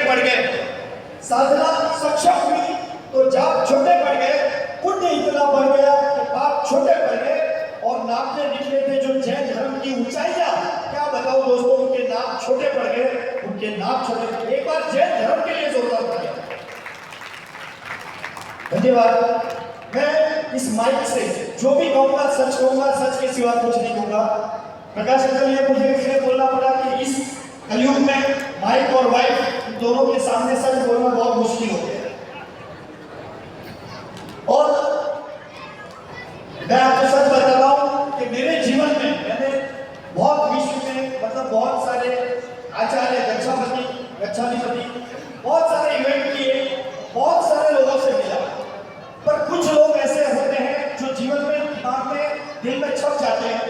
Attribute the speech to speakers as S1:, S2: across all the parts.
S1: पड़ गए, साधना सक्षम हुई तो जाप छोटे पड़ गए, पुण्य इतना बढ़ गया कि पाप छोटे पड़ गए और नापने निकले थे जो जैन धर्म की ऊंचाइयां, क्या बताओ दोस्तों, उनके नाप छोटे पड़ गए, उनके नाप छोटे। एक बार जैन धर्म के लिए जोरदार तालियां। धन्यवाद। मैं इस माइक से जो भी कहूंगा सच कहूंगा, सच के सिवा कुछ नहीं कहूंगा। प्रकाश अंकल, ये मुझे इसलिए बोलना पड़ा कि इस कलयुग में माइक और वाइफ दोनों के सामने सच बोलना बहुत मुश्किल हो गया। और मैं आपको सच बता रहा हूं कि मेरे जीवन में मैंने बहुत विश्व में मतलब बहुत सारे आचार्य, गच्छाधिपति, बहुत सारे इवेंट किए, बहुत सारे लोगों से मिला, पर कुछ लोग ऐसे होते हैं जो जीवन में, दिमाग में, दिल में छप जाते हैं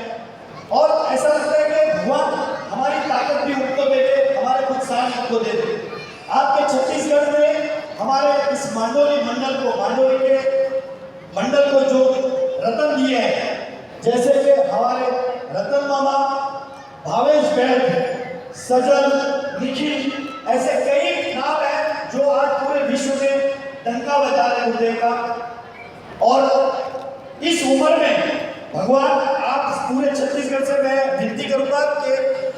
S1: और ऐसा लगता है कि भगवान हमारी ताकत भी उनको दे दे, हमारे उत्साह उनको दे दे। आपके छत्तीसगढ़ में हमारे इस मांडोली मंडल को जो रतन दिए हैं, जैसे कि हमारे रतन मामा, भावेश बैठ, सजल, निखिल, ऐसे कई नाम हैं जो आज पूरे विश्व में डंका बजा रहे उदय का। और इस उम्र में भगवान, आप पूरे छत्तीसगढ़ से मैं विनती करूंगा कि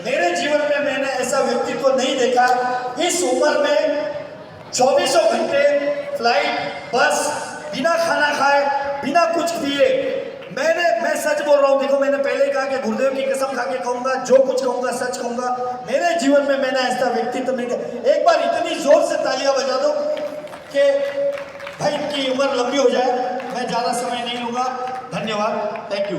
S1: मेरे जीवन में मैंने ऐसा व्यक्तित्व नहीं देखा। इस उम्र में 24 घंटे फ्लाइट, बस, बिना खाना खाए, बिना कुछ पिए, मैं सच बोल रहा हूँ। देखो, मैंने पहले कहा कि गुरुदेव की कसम खा के कहूंगा, जो कुछ कहूंगा सच कहूंगा, मेरे जीवन में मैंने ऐसा व्यक्तित्व नहीं देखा। एक बार इतनी जोर से तालियां बजा दो कि भाई इनकी उम्र लंबी हो जाए। मैं ज्यादा समय नहीं लूंगा। धन्यवाद, थैंक यू।